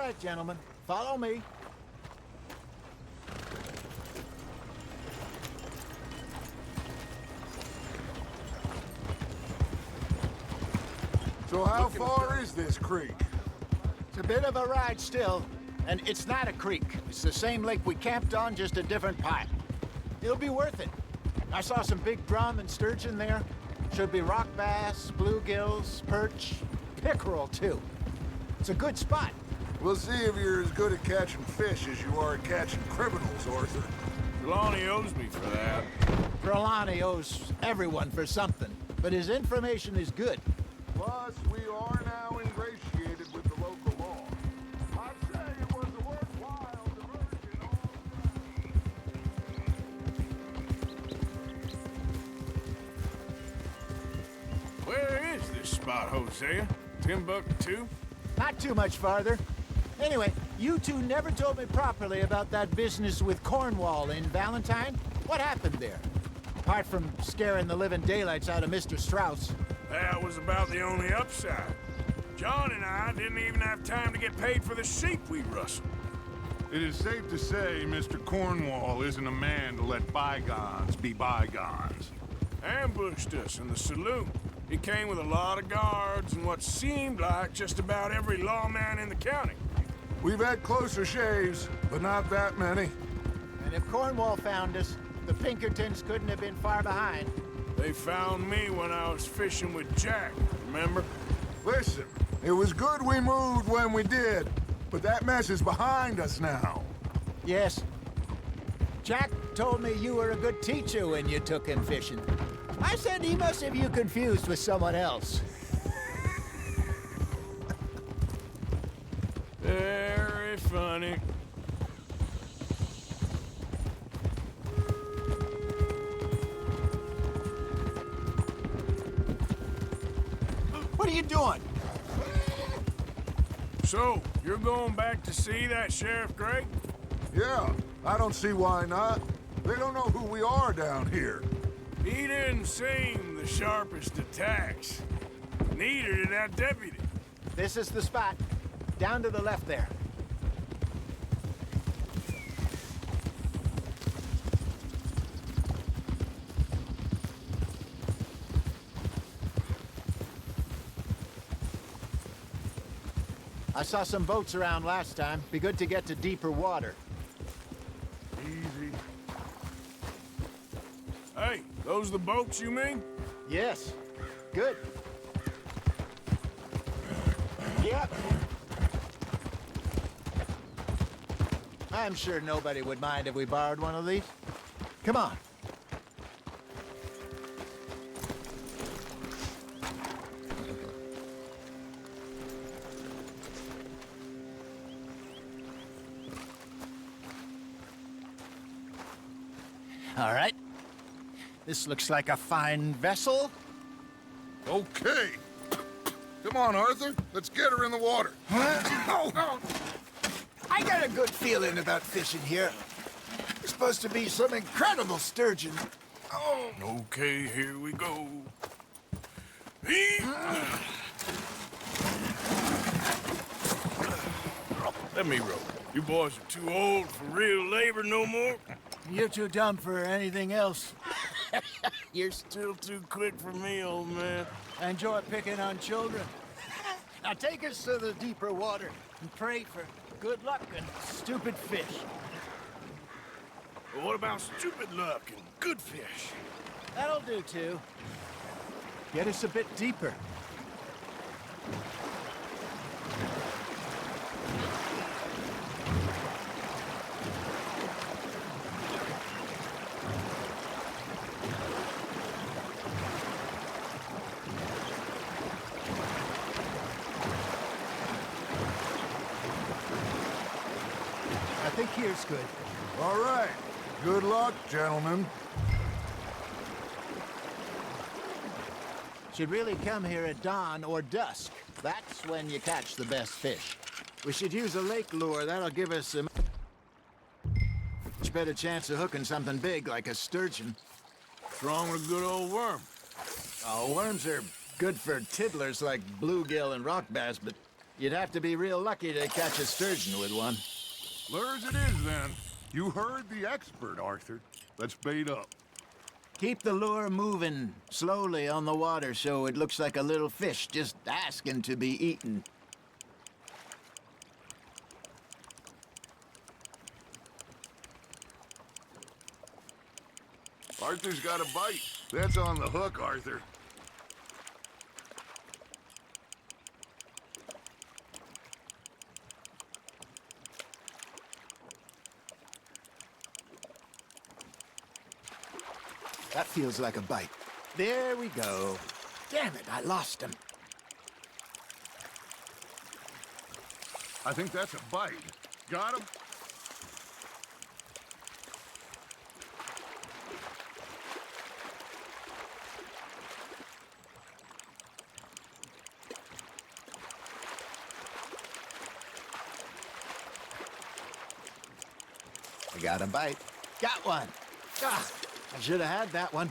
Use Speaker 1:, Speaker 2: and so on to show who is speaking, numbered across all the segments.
Speaker 1: right, gentlemen. Follow me.
Speaker 2: So how far is this creek?
Speaker 1: It's a bit of a ride still, and it's not a creek. It's the same lake we camped on, just a different part. It'll be worth it. I saw some big drum and sturgeon there. Should be rock bass, bluegills, perch, pickerel too. It's a good spot.
Speaker 2: We'll see if you're as good at catching fish as you are at catching criminals, Arthur.
Speaker 3: Trelawney owes me for that.
Speaker 1: Trelawney owes everyone for something, but his information is good.
Speaker 2: Plus, we are now ingratiated with the local law. I'd say it was a worthwhile diversion all
Speaker 3: Where is this spot, Hosea? Timbuktu?
Speaker 1: Not too much farther. Anyway, you two never told me properly about that business with Cornwall in Valentine. What happened there? Apart from scaring the living daylights out of Mr. Strauss.
Speaker 3: That was about the only upside. John and I didn't even have time to get paid for the sheep we rustled.
Speaker 4: It is safe to say Mr. Cornwall isn't a man to let bygones be bygones.
Speaker 3: Ambushed us in the saloon. He came with a lot of guards and what seemed like just about every lawman in the county.
Speaker 2: We've had closer shaves, but not that many.
Speaker 1: And if Cornwall found us, the Pinkertons couldn't have been far behind.
Speaker 3: They found me when I was fishing with Jack, remember?
Speaker 2: Listen, it was good we moved when we did, but that mess is behind us now.
Speaker 1: Yes. Jack told me you were a good teacher when you took him fishing. I said he must have you confused with someone else.
Speaker 3: Very funny.
Speaker 1: What are you doing?
Speaker 3: So, you're going back to see that Sheriff Gray?
Speaker 2: Yeah, I don't see why not. They don't know who we are down here.
Speaker 3: He didn't seem the sharpest attacks. Neither did that deputy.
Speaker 1: This is the spot. Down to the left there. I saw some boats around last time. Be good to get to deeper water.
Speaker 2: Easy.
Speaker 3: Hey, those the boats you mean?
Speaker 1: Yes. Good. Yep. I'm sure nobody would mind if we borrowed one of these. Come on. All right. This looks like a fine vessel.
Speaker 2: Okay. Come on, Arthur. Let's get her in the water.
Speaker 1: Oh. I got a good feeling about fishing here. There's supposed to be some incredible sturgeon. Oh.
Speaker 3: Okay, here we go. Let me row. You boys are too old for real labor no more.
Speaker 1: You're too dumb for anything else.
Speaker 3: You're still too quick for me, old man.
Speaker 1: I enjoy picking on children. Now take us to the deeper water and pray for good luck and stupid fish.
Speaker 3: But what about stupid luck and good fish?
Speaker 1: That'll do too. Get us a bit deeper. I think here's good.
Speaker 2: All right. Good luck, gentlemen.
Speaker 1: Should really come here at dawn or dusk. That's when you catch the best fish. We should use a lake lure. That'll give us a much better chance of hooking something big like a sturgeon.
Speaker 3: What's wrong with a good old worm?
Speaker 1: Oh, worms are good for tiddlers like bluegill and rock bass, but You'd have to be real lucky to catch a sturgeon with one.
Speaker 4: Lures it is, then. You heard the expert, Arthur. Let's bait up.
Speaker 1: Keep the lure moving slowly on the water so it looks like a little fish just asking to be eaten.
Speaker 2: Arthur's got a bite. That's on the hook, Arthur.
Speaker 1: That feels like a bite. There we go. Damn it, I lost him.
Speaker 4: I think that's a bite. Got him?
Speaker 1: I got a bite. Got one. Ah, I should have had that one.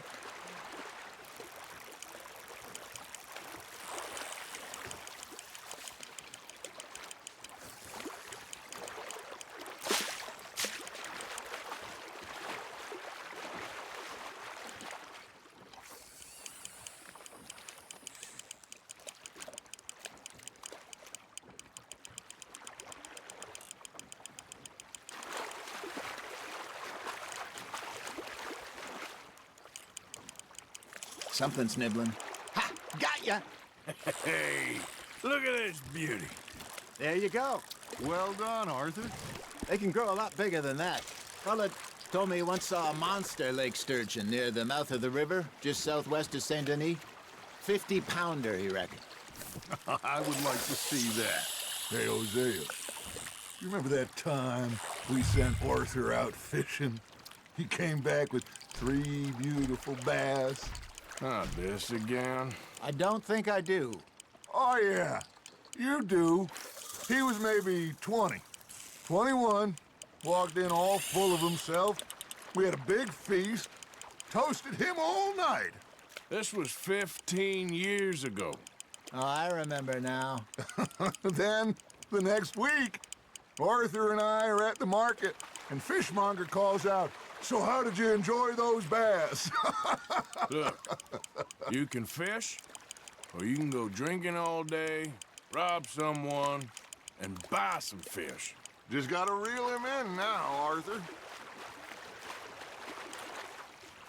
Speaker 1: Something's nibbling. Ha! Got ya!
Speaker 3: Hey, look at this beauty.
Speaker 1: There you go.
Speaker 4: Well done, Arthur.
Speaker 1: They can grow a lot bigger than that. Fella told me he once saw a monster lake sturgeon near the mouth of the river, just southwest of Saint Denis. 50-pounder, he reckoned.
Speaker 4: I would like to see that.
Speaker 5: Hey, Hosea, you remember that time we sent Arthur out fishing? He came back with 3 beautiful bass.
Speaker 3: Not this again.
Speaker 1: I don't think I do.
Speaker 5: Oh, yeah, you do. He was maybe 20, 21, walked in all full of himself. We had a big feast, toasted him all night.
Speaker 3: This was 15 years ago.
Speaker 1: Oh, I remember now.
Speaker 5: Then, the next week, Arthur and I are at the market, and Fishmonger calls out, "So how did you enjoy those bass?"
Speaker 3: Look, you can fish, or you can go drinking all day, rob someone, and buy some fish.
Speaker 2: Just gotta reel him in now, Arthur.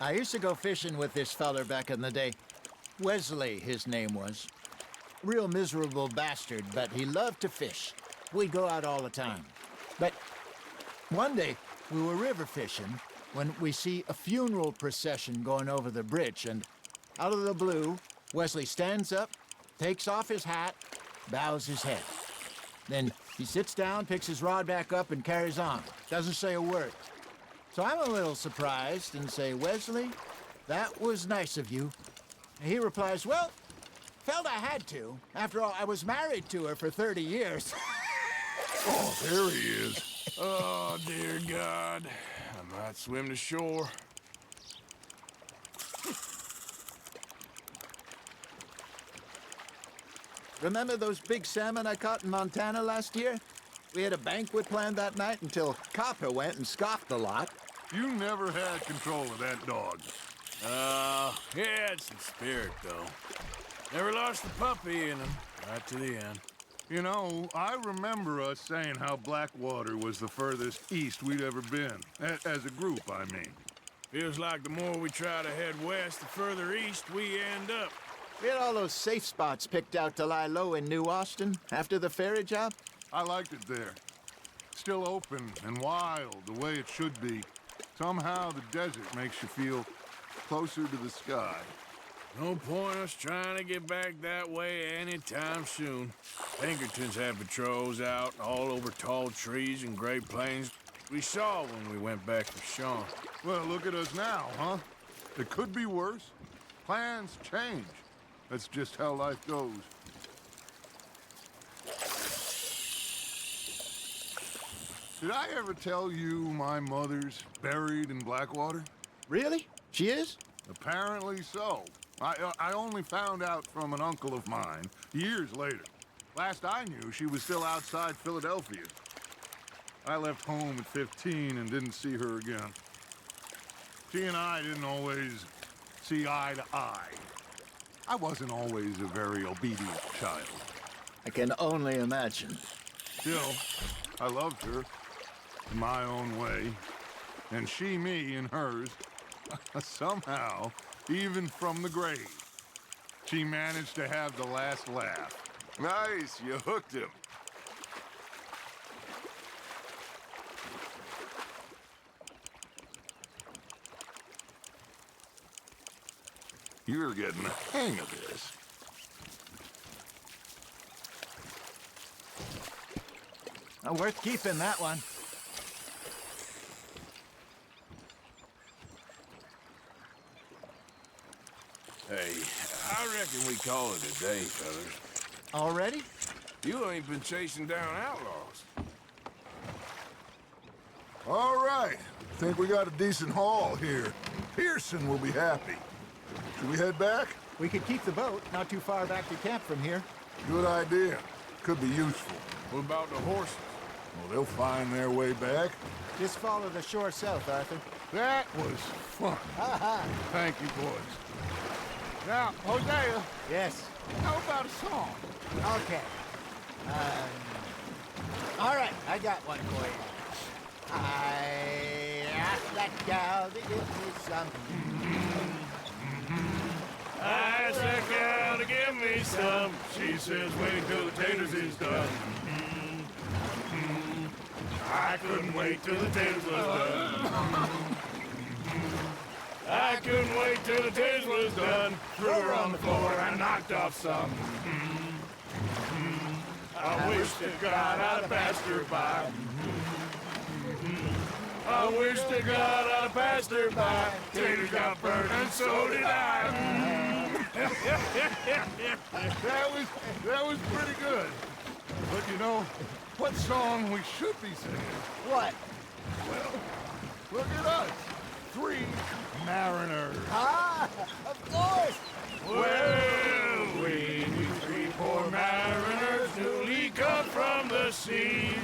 Speaker 1: I used to go fishing with this feller back in the day. Wesley, his name was. Real miserable bastard, but he loved to fish. We'd go out all the time. But one day, we were river fishing when we see a funeral procession going over the bridge, and out of the blue, Wesley stands up, takes off his hat, bows his head. Then he sits down, picks his rod back up, and carries on. Doesn't say a word. So I'm a little surprised and say, "Wesley, that was nice of you." And he replies, "Well, felt I had to. After all, I was married to her for 30 years.
Speaker 5: Oh, there he is.
Speaker 3: Oh, dear God. I might swim to shore.
Speaker 1: Remember those big salmon I caught in Montana last year? We had a banquet planned that night until Copper went and scoffed a lot.
Speaker 4: You never had control of that dog.
Speaker 3: He had some spirit, though. Never lost the puppy in him, right to the end.
Speaker 4: You know, I remember us saying how Blackwater was the furthest east we'd ever been. As a group, I mean.
Speaker 3: Feels like the more we try to head west, the further east we end up.
Speaker 1: We had all those safe spots picked out to lie low in New Austin after the ferry job.
Speaker 4: I liked it there. Still open and wild, the way it should be. Somehow the desert makes you feel closer to the sky.
Speaker 3: No point us trying to get back that way anytime soon. Pinkertons had patrols out all over tall trees and Great Plains. We saw when we went back for Sean.
Speaker 4: Well, look at us now, huh? It could be worse. Plans change. That's just how life goes. Did I ever tell you my mother's buried in Blackwater?
Speaker 1: Really? She is?
Speaker 4: Apparently so. I only found out from an uncle of mine years later. Last I knew, she was still outside Philadelphia. I left home at 15 and didn't see her again. She and I didn't always see eye to eye. I wasn't always a very obedient child.
Speaker 1: I can only imagine.
Speaker 4: Still, I loved her in my own way, and she me in hers. Somehow, even from the grave, she managed to have the last laugh.
Speaker 2: Nice, you hooked him.
Speaker 4: You're getting the hang of this.
Speaker 1: Worth keeping, that one.
Speaker 3: Hey, I reckon we call it a day, fellas.
Speaker 1: Already?
Speaker 3: You ain't been chasing down outlaws.
Speaker 5: All right. Think we got a decent haul here. Pearson will be happy. Should we head back?
Speaker 1: We could keep the boat not too far back to camp from here.
Speaker 5: Good idea. Could be useful.
Speaker 3: What about the horses?
Speaker 5: Well, they'll find their way back.
Speaker 1: Just follow the shore south, Arthur.
Speaker 5: That was fun. Thank you, boys. Now, Hosea,
Speaker 1: Yes.
Speaker 5: how about a song?
Speaker 1: Okay. All right, I got one for you. I asked that gal to give me some.
Speaker 3: I asked that gal to give me some. She says, wait till the taters is done. I couldn't wait till the taters was done. I couldn't wait till the taters was done. Threw her on the floor and knocked off some. I wish to God I'd passed her by. I wish to God I passed her by. Taters got burned and so did I.
Speaker 4: That was pretty good. But you know, what song we should be singing?
Speaker 1: What?
Speaker 4: Look at us. 3 mariners.
Speaker 1: Ah, of course.
Speaker 3: Well, we three poor mariners newly come from the seas.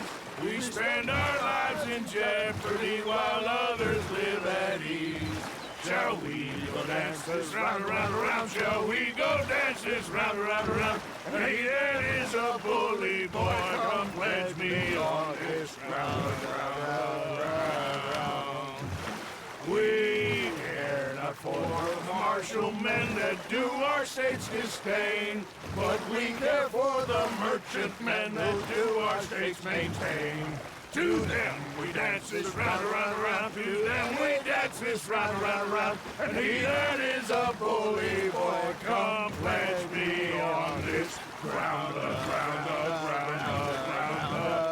Speaker 3: We spend our lives in jeopardy while others live at ease. Shall we go dance this round, around, around? Shall we go dance this round, around, around? Hey, there is a bully boy, come pledge me on this round, round, round. We care not for the martial men that do our state's disdain, but we care for the merchant men that do our state's maintain. To them we dance this round, around, around. To them we dance this round, around, around. And he that is a bully boy, come pledge me on this ground, ground, ground, ground,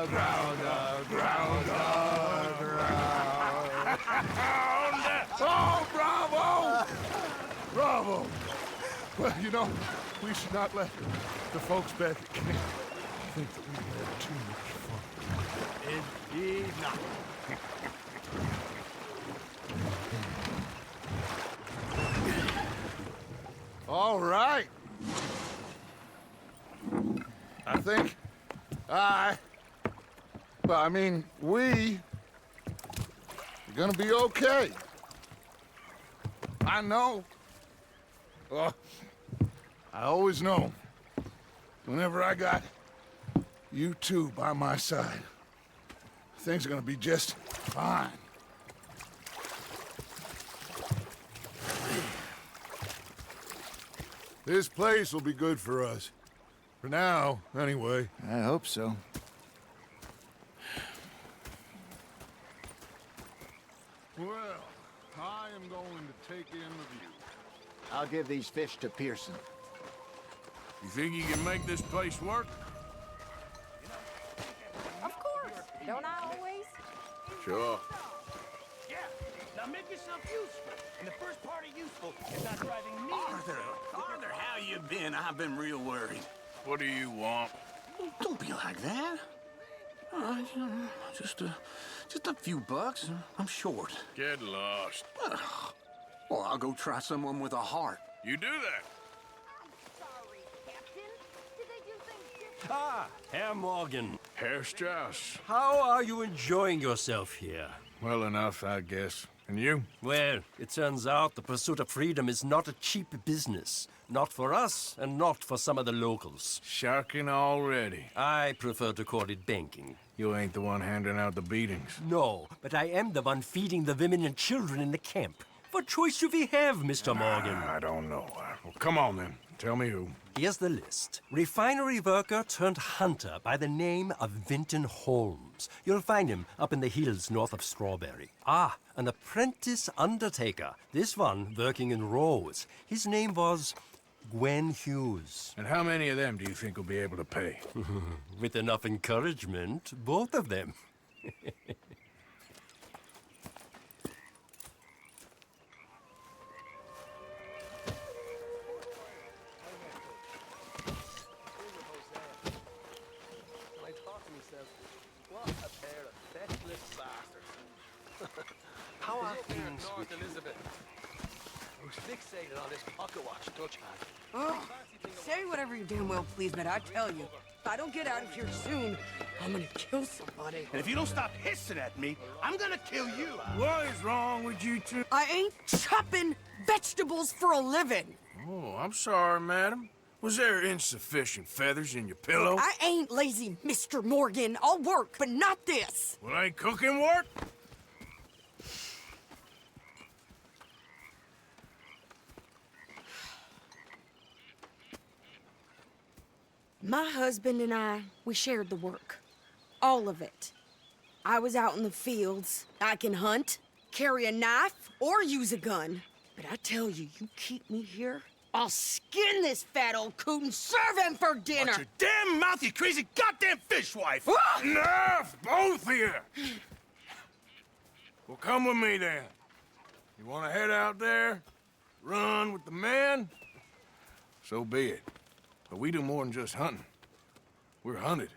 Speaker 3: ground, ground, ground.
Speaker 4: Oh, bravo! Bravo! Well, you know, we should not let the folks back at camp think that we had too much fun.
Speaker 1: Indeed not.
Speaker 5: All right. I think we are gonna be okay. I know. I always know. Whenever I got you two by my side, things are gonna be just fine. This place will be good for us. For now, anyway.
Speaker 1: I hope so.
Speaker 4: Well, I am going to take in the view.
Speaker 1: I'll give these fish to Pearson.
Speaker 3: You think you can make this place work?
Speaker 6: Of course. Don't I always?
Speaker 3: Sure.
Speaker 7: Yeah, now make yourself useful. And the first part of useful is not driving me.
Speaker 8: Arthur, how you been? I've been real worried.
Speaker 3: What do you want?
Speaker 8: Don't be like that. Just a few bucks. I'm short.
Speaker 3: Get lost.
Speaker 8: Well, I'll go try someone with a heart.
Speaker 3: You do that.
Speaker 6: I'm sorry, Captain. Did they do things
Speaker 9: Herr Morgan.
Speaker 3: Herr Strauss.
Speaker 9: How are you enjoying yourself here?
Speaker 3: Well enough, I guess. And you?
Speaker 9: Well, it turns out the pursuit of freedom is not a cheap business. Not for us, and not for some of the locals.
Speaker 3: Sharking already.
Speaker 9: I prefer to call it banking.
Speaker 3: You ain't the one handing out the beatings.
Speaker 9: No, but I am the one feeding the women and children in the camp. What choice do we have, Mr. Morgan?
Speaker 3: I don't know. Well, come on then. Tell me who.
Speaker 9: Here's the list. Refinery worker turned hunter by the name of Vinton Holmes. You'll find him up in the hills north of Strawberry. Ah, an apprentice undertaker. This one working in Rose. His name was Gwen Hughes.
Speaker 3: And how many of them do you think will be able to pay?
Speaker 9: With enough encouragement, both of them.
Speaker 7: How are things North Elizabeth? Who's fixated on this pocket watch, Dutch man?
Speaker 6: Oh, say whatever you damn well please, but I tell you, if I don't get out of here soon, I'm gonna kill somebody.
Speaker 7: And if you don't stop hissing at me, I'm gonna kill you.
Speaker 3: What is wrong with you two?
Speaker 6: I ain't chopping vegetables for a living.
Speaker 3: Oh, I'm sorry, madam. Was there insufficient feathers in your pillow?
Speaker 6: I ain't lazy, Mr. Morgan. I'll work, but not this.
Speaker 3: Well, ain't cooking work?
Speaker 6: My husband and I, we shared the work. All of it. I was out in the fields. I can hunt, carry a knife, or use a gun. But I tell you, you keep me here, I'll skin this fat old coot and serve him for dinner.
Speaker 7: Watch your damn mouth, you crazy goddamn fishwife!
Speaker 3: Enough, both of you! Well, come with me then. You want to head out there, run with the men? So be it. But we do more than just hunting. We're hunted.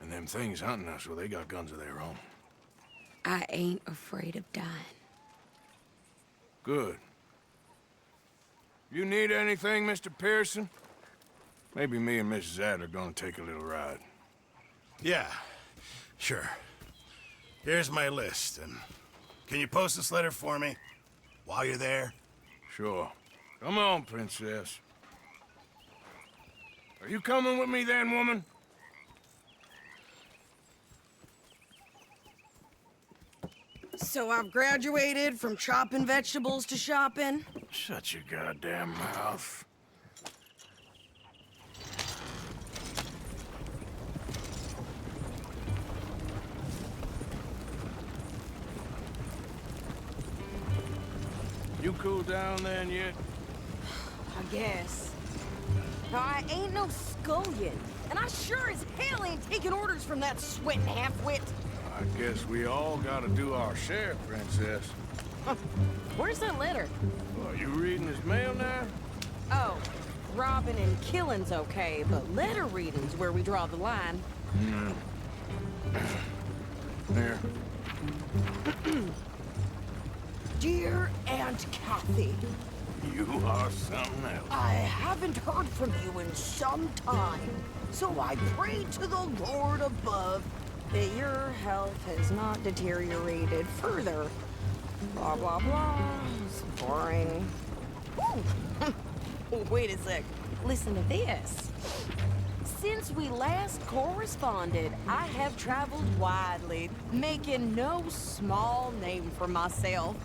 Speaker 3: And them things hunting us, well, they got guns of their own.
Speaker 6: I ain't afraid of dying.
Speaker 3: Good. You need anything, Mr. Pearson? Maybe me and Mrs. Ad are gonna take a little ride.
Speaker 7: Yeah, sure. Here's my list, and can you post this letter for me while you're there?
Speaker 3: Sure. Come on, Princess. Are you coming with me then, woman?
Speaker 6: So I've graduated from chopping vegetables to shopping.
Speaker 3: Shut your goddamn mouth. You cool down then yet?
Speaker 6: I guess. Now, I ain't no scullion, and I sure as hell ain't taking orders from that sweating half-wit.
Speaker 3: I guess we all gotta do our share, Princess.
Speaker 6: Where's that letter?
Speaker 3: Are you reading his mail now?
Speaker 6: Oh, robbing and killing's okay, but letter reading's where we draw the line.
Speaker 3: Here.
Speaker 6: Dear Aunt Kathy,
Speaker 3: You are something else.
Speaker 6: I haven't heard from you in some time, so I pray to the Lord above that your health has not deteriorated further. Blah, blah, blah. It's boring. Ooh. Wait a sec. Listen to this. Since we last corresponded, I have traveled widely, making no small name for myself.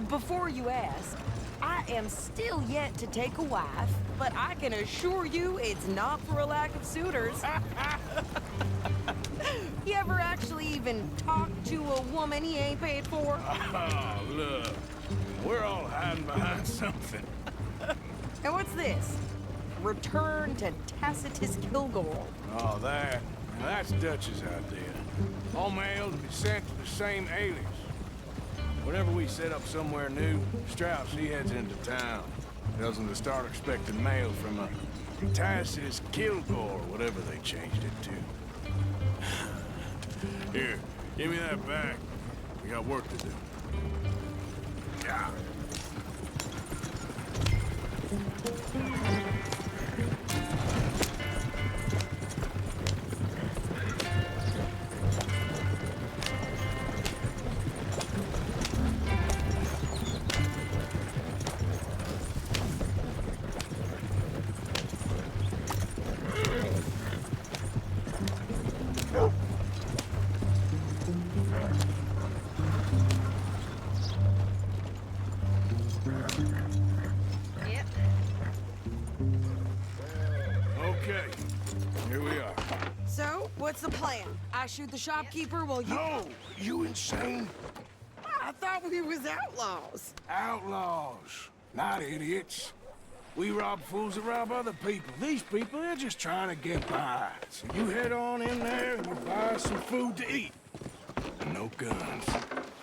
Speaker 6: Before you ask, I am still yet to take a wife, but I can assure you it's not for a lack of suitors. You ever actually even talk to a woman he ain't paid for?
Speaker 3: Oh, look. We're all hiding behind something.
Speaker 6: And what's this? Return to Tacitus Kilgore.
Speaker 3: Oh, that. Now, that's Dutch's idea. All mail to be sent to the same alias. Whenever we set up somewhere new, Strauss, he heads into town. Tells them to start expecting mail from a Tacitus Kilgore, whatever they changed it to. Here, give me that back. We got work to do. Yeah. Okay, here we are.
Speaker 6: So, what's the plan? I shoot the shopkeeper while you...
Speaker 3: No! You insane?
Speaker 6: I thought we was outlaws.
Speaker 3: Outlaws, not idiots. We rob fools that rob other people. These people, they're just trying to get by. So you head on in there and you buy us some food to eat. And no guns.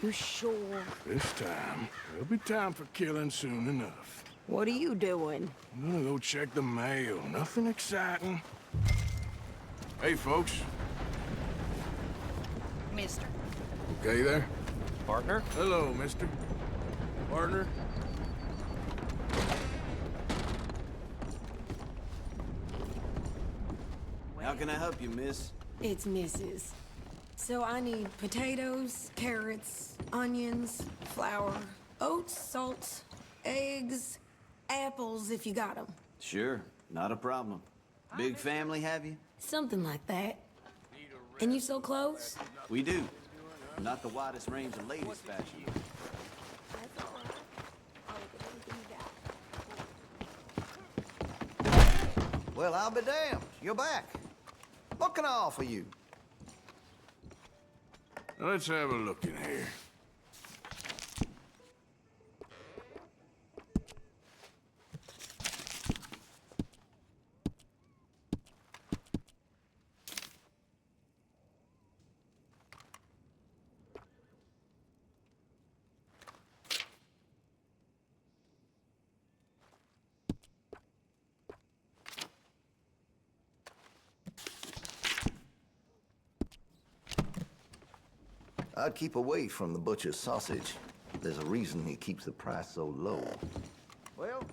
Speaker 6: You sure?
Speaker 3: This time, there'll be time for killing soon enough.
Speaker 6: What are you doing?
Speaker 3: I'm gonna go check the mail. Nothing exciting. Hey, folks.
Speaker 6: Mister.
Speaker 3: Okay there?
Speaker 9: Partner?
Speaker 3: Hello, mister. Partner?
Speaker 8: How can I help you, miss?
Speaker 6: It's Mrs. So I need potatoes, carrots, onions, flour, oats, salt, eggs, apples if you got them.
Speaker 8: Sure, not a problem. Big family, have you?
Speaker 6: Something like that. And you sell clothes?
Speaker 8: We do. Not the widest range of ladies' fashion.
Speaker 6: That's all right. I'll look at anything you got.
Speaker 10: Well, I'll be damned. You're back. What can I offer you?
Speaker 3: Let's have a look in here.
Speaker 10: I'd keep away from the butcher's sausage. There's a reason he keeps the price so low. Well,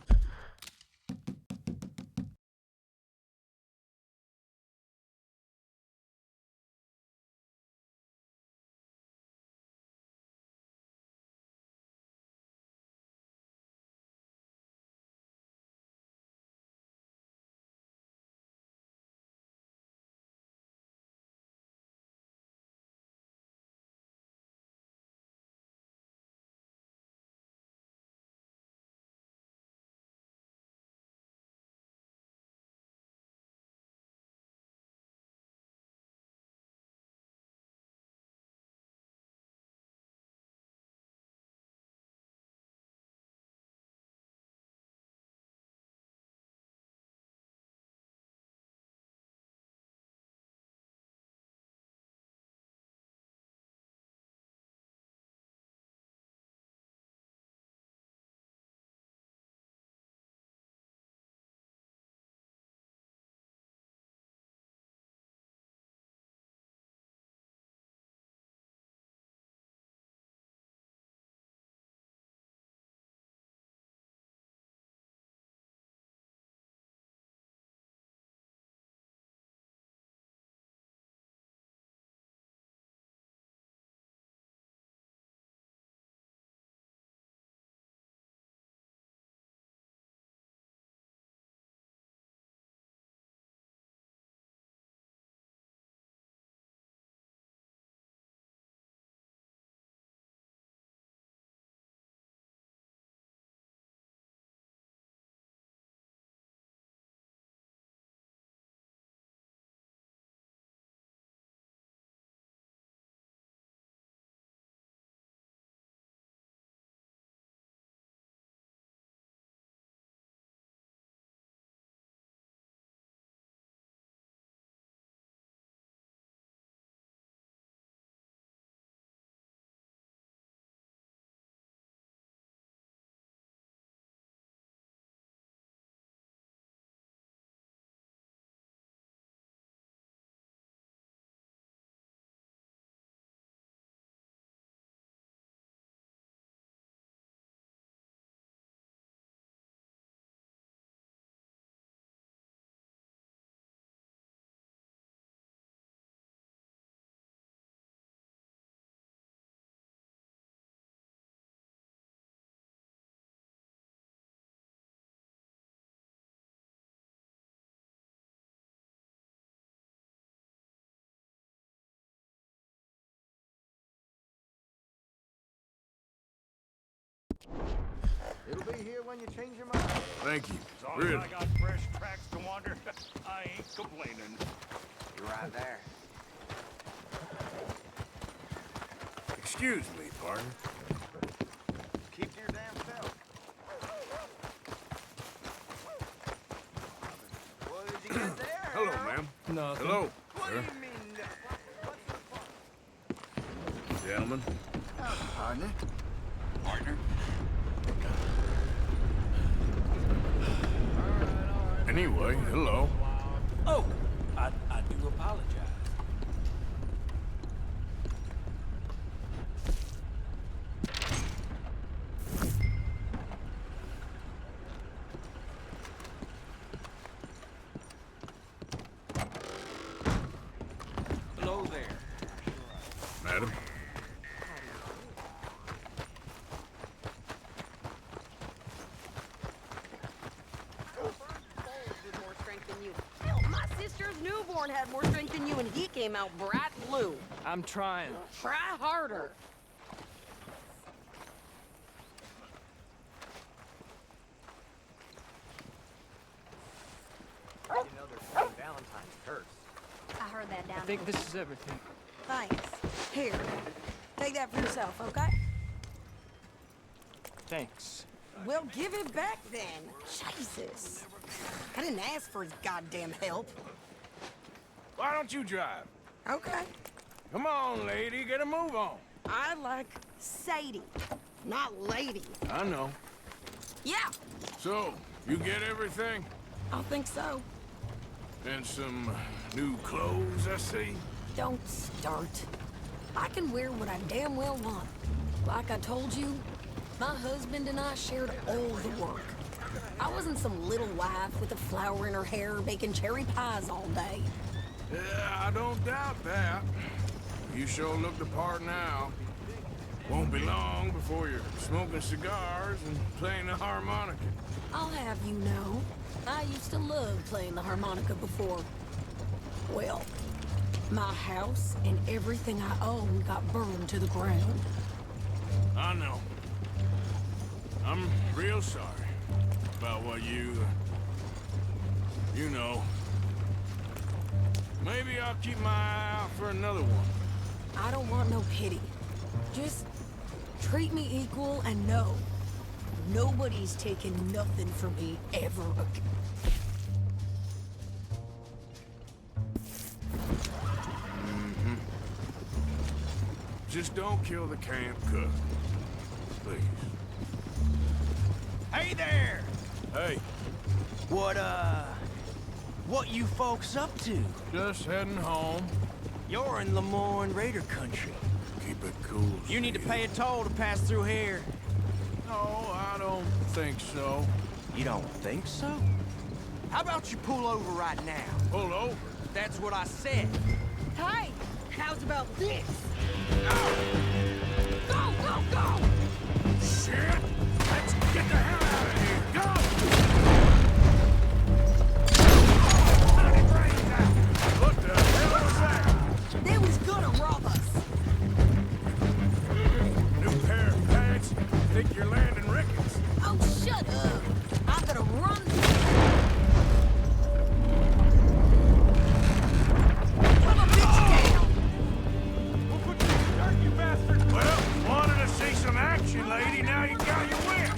Speaker 10: it'll be here when you change your mind.
Speaker 3: Thank you.
Speaker 11: As long
Speaker 3: Really.
Speaker 11: as I got fresh tracks to wander, I ain't
Speaker 8: complaining. You're right there.
Speaker 3: Excuse me, partner.
Speaker 8: Keep to your damn self. What did you get there?
Speaker 3: Hello, ma'am.
Speaker 9: Nothing.
Speaker 3: Hello,
Speaker 8: What do
Speaker 3: sir.
Speaker 8: you mean? What's the
Speaker 3: Gentlemen.
Speaker 8: Partner? Partner?
Speaker 3: Anyway, hello.
Speaker 9: Oh, I do apologize. Hello there.
Speaker 3: Madam.
Speaker 6: With more strength than you. Hell, my sister's newborn had more strength than you, and he came out bright blue.
Speaker 11: I'm trying.
Speaker 6: Try harder.
Speaker 11: You know they're playing Valentine's curse.
Speaker 12: I heard that down
Speaker 11: I think this is everything.
Speaker 6: Thanks. Here, take that for yourself, okay?
Speaker 11: Thanks.
Speaker 6: Well, give it back then. Jesus. I didn't ask for his goddamn help.
Speaker 3: Why don't you drive?
Speaker 6: Okay.
Speaker 3: Come on, lady, get a move on.
Speaker 6: I like Sadie, not lady.
Speaker 3: I know.
Speaker 6: Yeah,
Speaker 3: So, you get everything?
Speaker 6: I think so.
Speaker 3: And some new clothes, I see.
Speaker 6: Don't start. I can wear what I damn well want. Like I told you, my husband and I shared all the work. I wasn't some little wife with a flower in her hair baking cherry pies all day.
Speaker 3: Yeah, I don't doubt that. You sure look the part now. Won't be long before you're smoking cigars and playing the harmonica.
Speaker 6: I'll have you know, I used to love playing the harmonica before. Well, my house and everything I own got burned to the ground.
Speaker 3: I know. I'm real sorry about what you know. Maybe I'll keep my eye out for another one.
Speaker 6: I don't want no pity. Just treat me equal and know nobody's taking nothing from me ever again.
Speaker 3: Just don't kill the camp cook. Please.
Speaker 8: Hey there!
Speaker 3: Hey,
Speaker 8: What you folks up to?
Speaker 3: just heading home.
Speaker 8: You're in Lemoyne Raider country.
Speaker 3: Keep it cool.
Speaker 8: You need to
Speaker 3: Steve.
Speaker 8: pay a toll to pass through here.
Speaker 3: No, I don't think so.
Speaker 8: You don't think so? How about you pull over right now?
Speaker 3: Pull over.
Speaker 8: That's what I said.
Speaker 6: Hey, how's about this? Go, go, go!
Speaker 3: Shit! Let's get the hell out of here! Go! What the hell was that?
Speaker 6: They was gonna rob us.
Speaker 3: New pair of pants? Think you're landing Ricketts?
Speaker 6: Oh, shut up. I'm gonna run. Put a bitch down.
Speaker 3: Well, wanted to see some action, lady. Now you got your whip.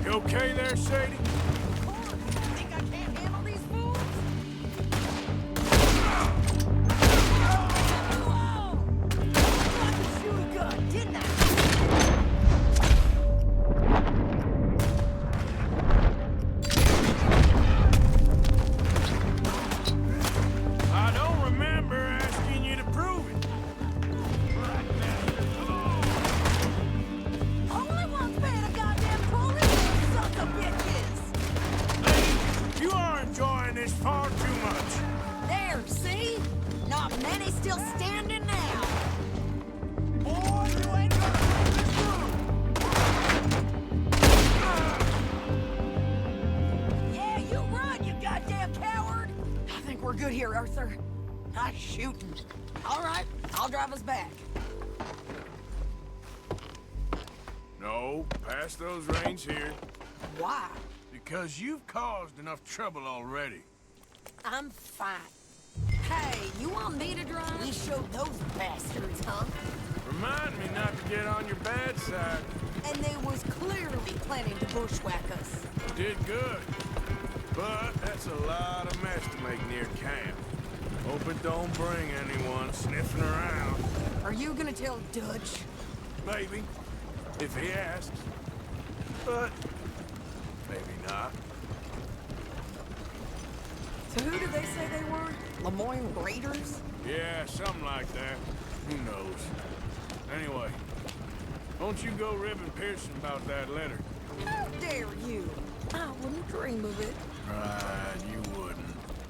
Speaker 3: You okay there, Sadie?
Speaker 6: Think I can't handle these fools? Whoa! I could shoot a gun, didn't I?
Speaker 3: I don't remember asking you to prove it.
Speaker 6: Only one's paying a goddamn police, sons of bitches!
Speaker 3: Lady, you are enjoying this far too much.
Speaker 6: There, see? Not many still standing now.
Speaker 8: Boy, you ain't gonna make this move!
Speaker 6: Yeah, you run, you goddamn coward! I think we're good here, Arthur. I'm shooting. All right, I'll drive us back.
Speaker 3: No, pass those reins here.
Speaker 6: Why?
Speaker 3: Because you've caused enough trouble already.
Speaker 6: I'm fine. Hey, you want me to drive? We showed those bastards, huh?
Speaker 3: Remind me not to get on your bad side.
Speaker 6: And they was clearly planning to bushwhack us.
Speaker 3: Did good. But that's a lot of mess to make near camp. Hope it don't bring anyone sniffing around.
Speaker 6: Are you gonna tell Dutch?
Speaker 3: Maybe, if he asks. But maybe not.
Speaker 6: So who did they say they were? Lemoyne Raiders?
Speaker 3: Yeah, something like that. Who knows? Anyway, don't you go ribbing Pearson about that letter.
Speaker 6: How dare you? I wouldn't dream of it.
Speaker 3: Right, you wouldn't.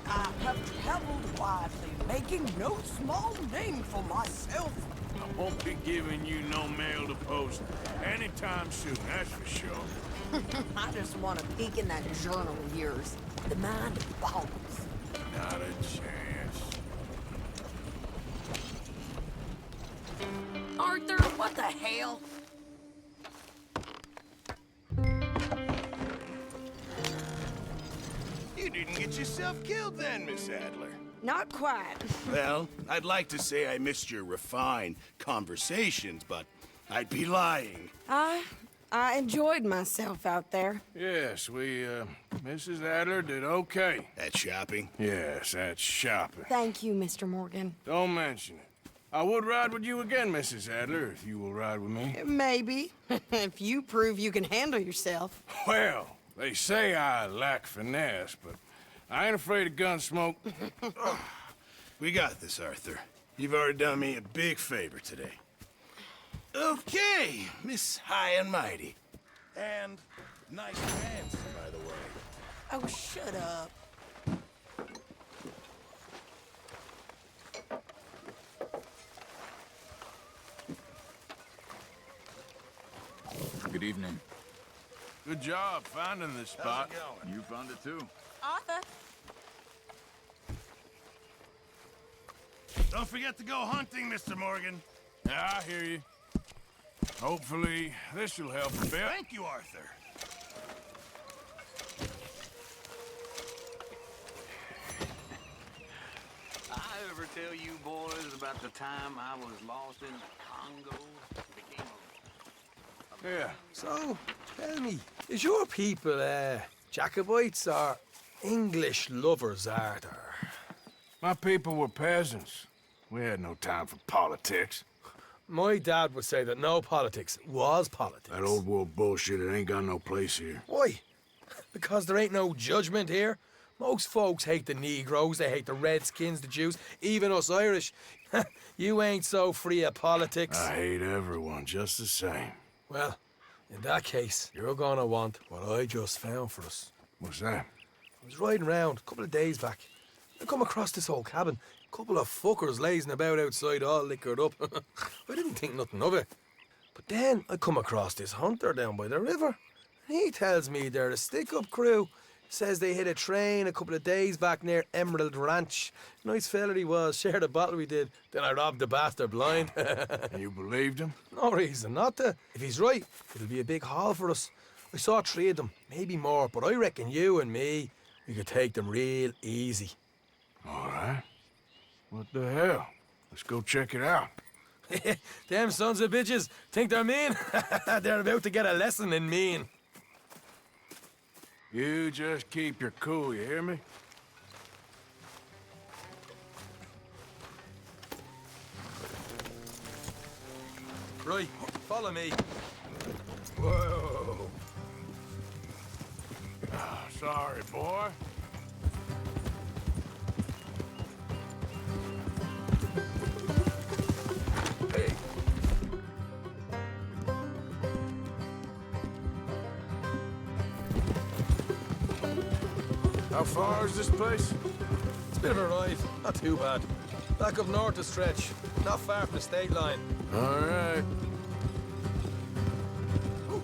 Speaker 6: I have traveled widely, making no small name for myself.
Speaker 3: I won't be giving you no mail to post anytime soon, that's for sure.
Speaker 6: I just want to peek in that journal of yours. The mind of balls.
Speaker 3: Not a chance.
Speaker 6: Arthur, what the hell?
Speaker 7: You didn't get yourself killed then, Miss Adler.
Speaker 6: Not quite.
Speaker 7: Well, I'd like to say I missed your refined conversations, but I'd be lying.
Speaker 6: I enjoyed myself out there.
Speaker 3: Yes, Mrs. Adler did okay.
Speaker 7: At shopping?
Speaker 3: Yes, that's shopping.
Speaker 6: Thank you, Mr. Morgan.
Speaker 3: Don't mention it. I would ride with you again, Mrs. Adler, if you will ride with me.
Speaker 6: Maybe. If you prove you can handle yourself.
Speaker 3: Well, they say I lack finesse, but I ain't afraid of gun smoke.
Speaker 7: We got this, Arthur. You've already done me a big favor today. Okay, Miss High and Mighty. And nice pants, by the way.
Speaker 6: Oh, shut up.
Speaker 12: Good evening.
Speaker 3: Good job finding this spot.
Speaker 7: How's it going?
Speaker 12: You found it too.
Speaker 6: Arthur.
Speaker 7: Don't forget to go hunting, Mr. Morgan.
Speaker 3: Yeah, I hear you. Hopefully, this will help a bit.
Speaker 7: Thank you, Arthur.
Speaker 13: I ever tell you boys about the time I was lost in the Congo? Became
Speaker 3: Yeah.
Speaker 14: So, tell me, is your people, Jacobites or English lovers, Arthur?
Speaker 3: My people were peasants. We had no time for politics.
Speaker 14: My dad would say that no politics was politics.
Speaker 3: That old world bullshit, it ain't got no place here.
Speaker 14: Why? Because there ain't no judgment here. Most folks hate the Negroes, they hate the Redskins, the Jews, even us Irish. You ain't so free of politics.
Speaker 3: I hate everyone just the same.
Speaker 14: Well, in that case, you're gonna want what I just found for us.
Speaker 3: What's that?
Speaker 14: I was riding around a couple of days back. I come across this old cabin. A couple of fuckers lazing about outside all liquored up. I didn't think nothing of it. But then I come across this hunter down by the river. And he tells me they're a stick-up crew. Says they hit a train a couple of days back near Emerald Ranch. Nice fella he was, shared a bottle we did. Then I robbed the bastard blind.
Speaker 3: And you believed him?
Speaker 14: No reason not to. If he's right, it'll be a big haul for us. I saw 3 of them, maybe more, but I reckon you and me, we could take them real easy.
Speaker 3: All right. What the hell? Let's go check it out.
Speaker 14: Them sons of bitches think they're mean? They're about to get a lesson in mean.
Speaker 3: You just keep your cool, you hear me?
Speaker 14: Right, follow me.
Speaker 3: Whoa. Sorry, boy.
Speaker 14: Hey.
Speaker 3: How far is this place?
Speaker 14: It's a bit of a ride, not too bad. Back up north a stretch, not far from the state line.
Speaker 3: All right.
Speaker 14: Ooh,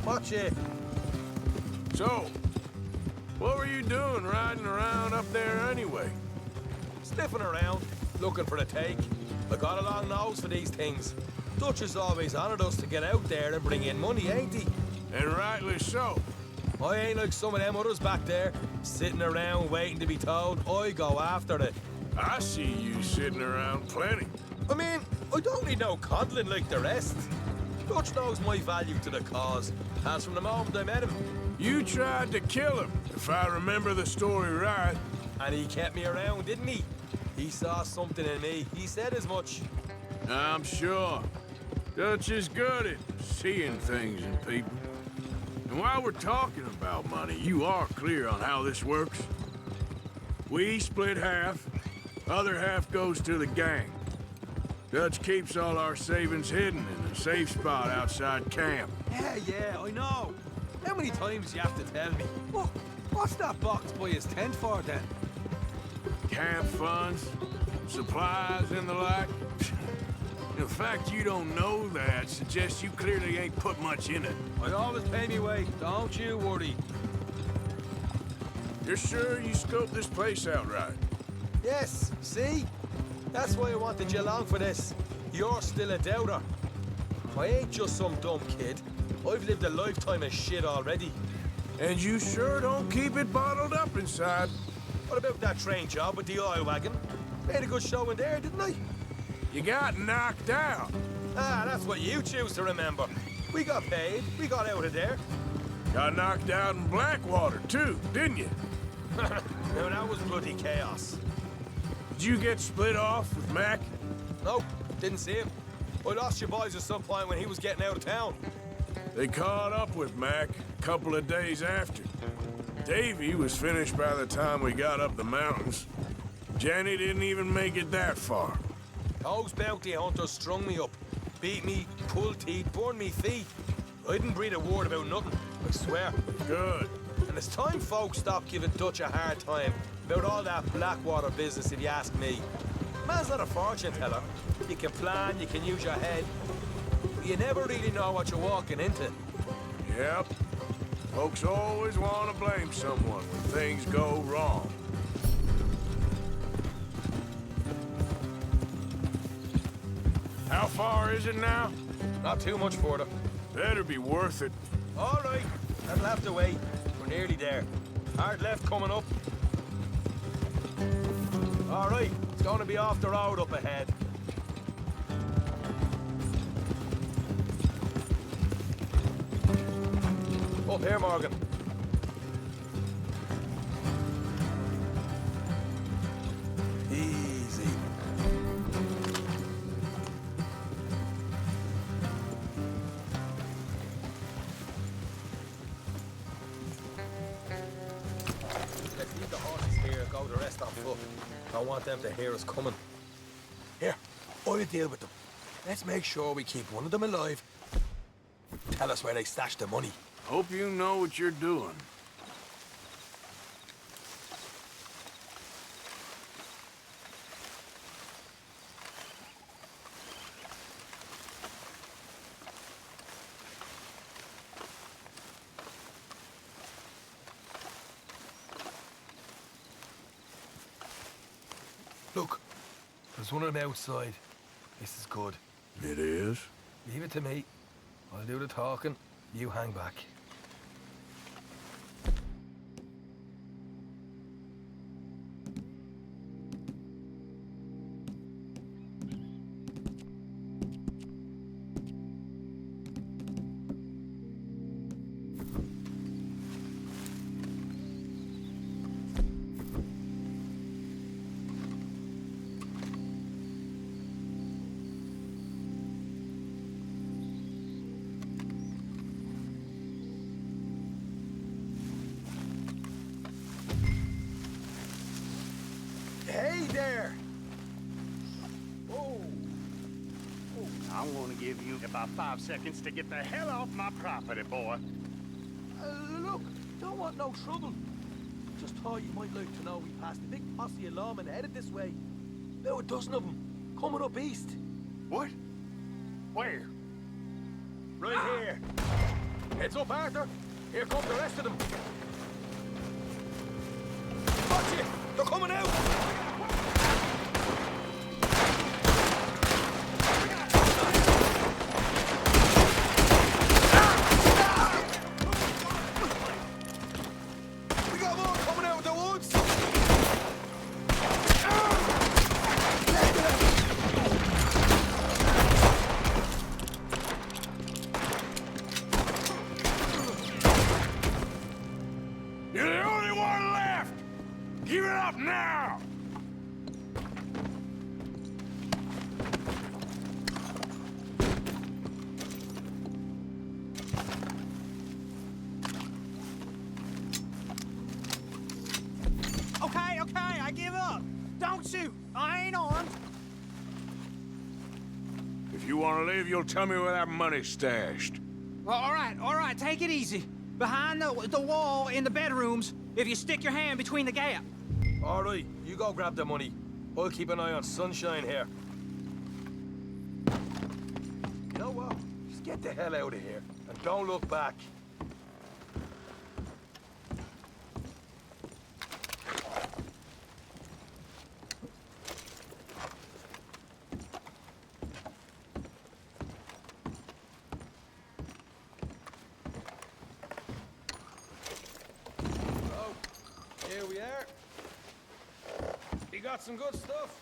Speaker 14: watch it.
Speaker 3: So, what were you doing riding around up there anyway?
Speaker 14: Sniffing around, looking for a take. I got a long nose for these things. Dutch has always honoured us to get out there and bring in money, ain't he?
Speaker 3: And rightly so.
Speaker 14: I ain't like some of them others back there, sitting around waiting to be told. I go after it.
Speaker 3: I see you sitting around plenty.
Speaker 14: I mean, I don't need no coddling like the rest. Dutch knows my value to the cause, as from the moment I met him.
Speaker 3: You tried to kill him, if I remember the story right.
Speaker 14: And he kept me around, didn't he? He saw something in me. He said as much.
Speaker 3: I'm sure. Dutch is good at seeing things in people. And while we're talking about money, you are clear on how this works? We split half, other half goes to the gang. Dutch keeps all our savings hidden in a safe spot outside camp.
Speaker 14: Yeah, I know. How many times do you have to tell me? What's that box by his tent for, then?
Speaker 3: Camp funds, supplies, and the like. The fact you don't know that suggests you clearly ain't put much in it.
Speaker 14: I always pay me way, don't you worry.
Speaker 3: You're sure you scoped this place out right?
Speaker 14: Yes, see? That's why I wanted you along for this. You're still a doubter. I ain't just some dumb kid. I've lived a lifetime of shit already.
Speaker 3: And you sure don't keep it bottled up inside.
Speaker 14: What about that train job with the oil wagon? Made a good show in there, didn't I?
Speaker 3: You got knocked out.
Speaker 14: Ah, that's what you choose to remember. We got paid. We got out of there.
Speaker 3: Got knocked out in Blackwater, too, didn't you?
Speaker 14: Now, that was bloody chaos.
Speaker 3: Did you get split off with Mac?
Speaker 14: Nope, didn't see him. I lost your boys at some point when he was getting out of town.
Speaker 3: They caught up with Mac a couple of days after. Davy was finished by the time we got up the mountains. Jenny didn't even make it that far.
Speaker 14: Those bounty hunters strung me up, beat me, pulled teeth, burned me feet. I didn't breathe a word about nothing, I swear.
Speaker 3: Good.
Speaker 14: And it's time folks stopped giving Dutch a hard time about all that Blackwater business, if you ask me. Man's not a fortune teller. You can plan, you can use your head, but you never really know what you're walking into.
Speaker 3: Yep. Folks always want to blame someone when things go wrong. How far is it now?
Speaker 14: Not too much further.
Speaker 3: Better be worth it.
Speaker 14: All right, that'll have to wait. We're nearly there. Hard left coming up. All right, it's going to be off the road up ahead. Up here, Morgan. Easy. Let's leave the horses here and go the rest on foot. I want them to hear us coming. Here, I'll deal with them. Let's make sure we keep one of them alive. Tell us where they stashed the money.
Speaker 3: Hope you know what you're doing.
Speaker 14: Look, there's one of them outside. This is good.
Speaker 3: It is?
Speaker 14: Leave it to me. I'll do the talking. You hang back. Hey there!
Speaker 12: Oh. I'm gonna give you about 5 seconds to get the hell off my property, boy.
Speaker 14: Look, don't want no trouble. Just thought you might like to know we passed a big posse of lawmen headed this way. About a dozen of them, coming up east.
Speaker 12: What? Where?
Speaker 14: Right here. Heads up, Arthur. Here come the rest of them. Watch it! They're coming out!
Speaker 3: Now!
Speaker 8: Okay, I give up. Don't shoot. I ain't armed.
Speaker 3: If you want to leave, you'll tell me where that money's stashed.
Speaker 8: Well, all right, take it easy. Behind the wall in the bedrooms, if you stick your hand between the gap.
Speaker 14: All right, you go grab the money. I'll keep an eye on Sunshine here. You know what? Just get the hell out of here and don't look back. Here we are. You got some good stuff.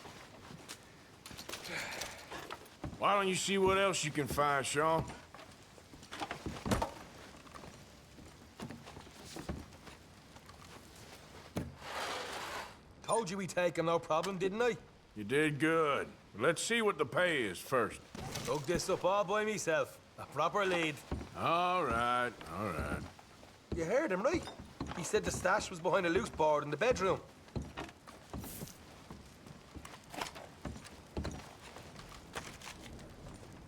Speaker 3: Why don't you see what else you can find, Sean?
Speaker 14: Told you we'd take him, no problem, didn't I?
Speaker 3: You did good. Let's see what the pay is first.
Speaker 14: Dug this up all by myself. A proper lead.
Speaker 3: All right, all right.
Speaker 14: You heard him, right? He said the stash was behind a loose board in the bedroom.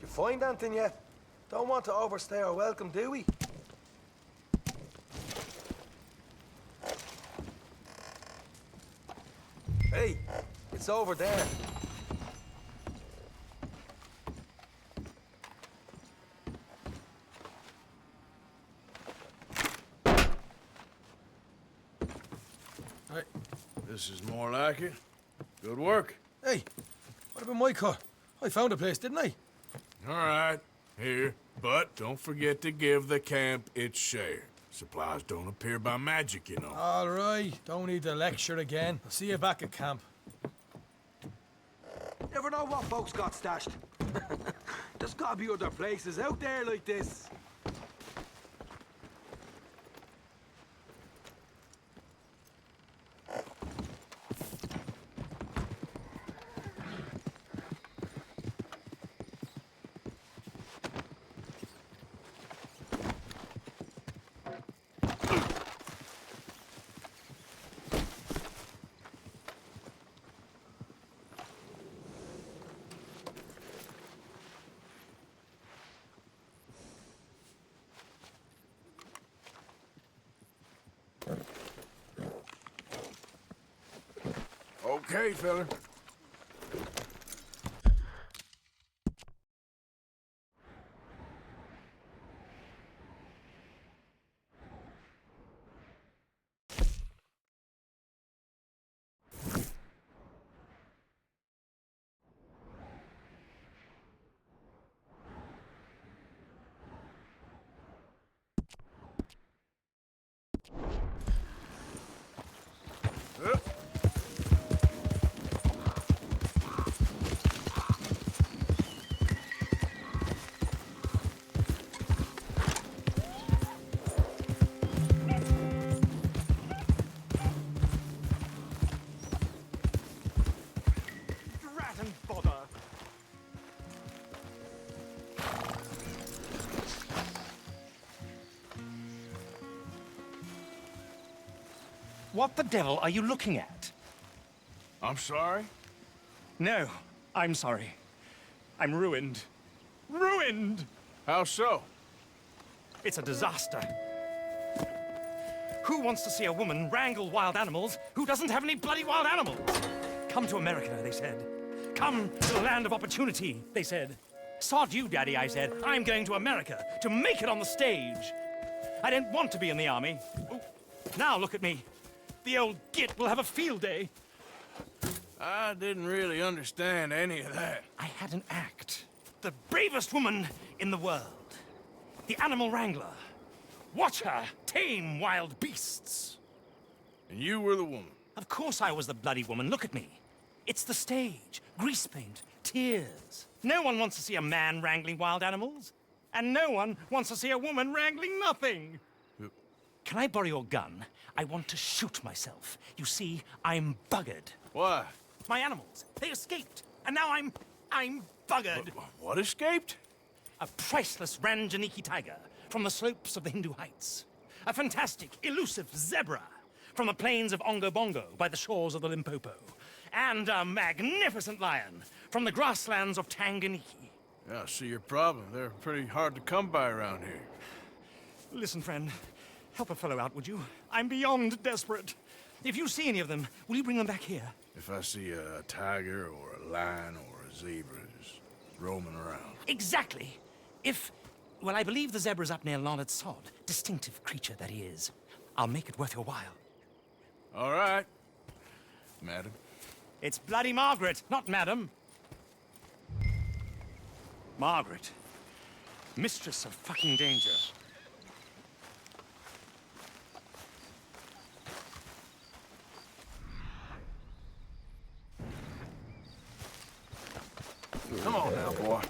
Speaker 14: You find anything yet? Don't want to overstay our welcome, do we? Hey, it's over there.
Speaker 3: This is more like it. Good work.
Speaker 14: Hey, what about my cut? I found a place, didn't I?
Speaker 3: All right, here. But don't forget to give the camp its share. Supplies don't appear by magic, you know.
Speaker 14: All right, don't need to lecture again. I'll see you back at camp.
Speaker 15: Never know what folks got stashed. There's gotta be other places out there like this.
Speaker 3: Okay, fella.
Speaker 12: What the devil are you looking at?
Speaker 3: I'm sorry?
Speaker 12: No, I'm sorry. I'm ruined. Ruined!
Speaker 3: How so?
Speaker 12: It's a disaster. Who wants to see a woman wrangle wild animals who doesn't have any bloody wild animals? Come to America, they said. Come to the land of opportunity, they said. Sod you, Daddy, I said. I'm going to America to make it on the stage. I didn't want to be in the army. Ooh. Now look at me. The old git will have a field day.
Speaker 3: I didn't really understand any of that.
Speaker 12: I had an act. The bravest woman in the world. The animal wrangler. Watch her tame wild beasts.
Speaker 3: And you were the woman?
Speaker 12: Of course I was the bloody woman. Look at me. It's the stage. Grease paint. Tears. No one wants to see a man wrangling wild animals. And no one wants to see a woman wrangling nothing. Can I borrow your gun? I want to shoot myself. You see, I'm buggered.
Speaker 3: Why?
Speaker 12: My animals, they escaped. And now I'm buggered.
Speaker 3: What escaped?
Speaker 12: A priceless Ranjaniki tiger from the slopes of the Hindu Heights. A fantastic, elusive zebra from the plains of Ongo Bongo by the shores of the Limpopo. And a magnificent lion from the grasslands of Tanganyika.
Speaker 3: Yeah, I see your problem. They're pretty hard to come by around here.
Speaker 12: Listen, friend, help a fellow out, would you? I'm beyond desperate. If you see any of them, will you bring them back here?
Speaker 3: If I see a tiger or a lion or a zebra just roaming around.
Speaker 12: Exactly. Well, I believe the zebra's up near Larned Sod. Distinctive creature that he is. I'll make it worth your while.
Speaker 3: All right, madam.
Speaker 12: It's bloody Margaret, not madam. Margaret. Mistress of fucking danger.
Speaker 3: Come on now, boy.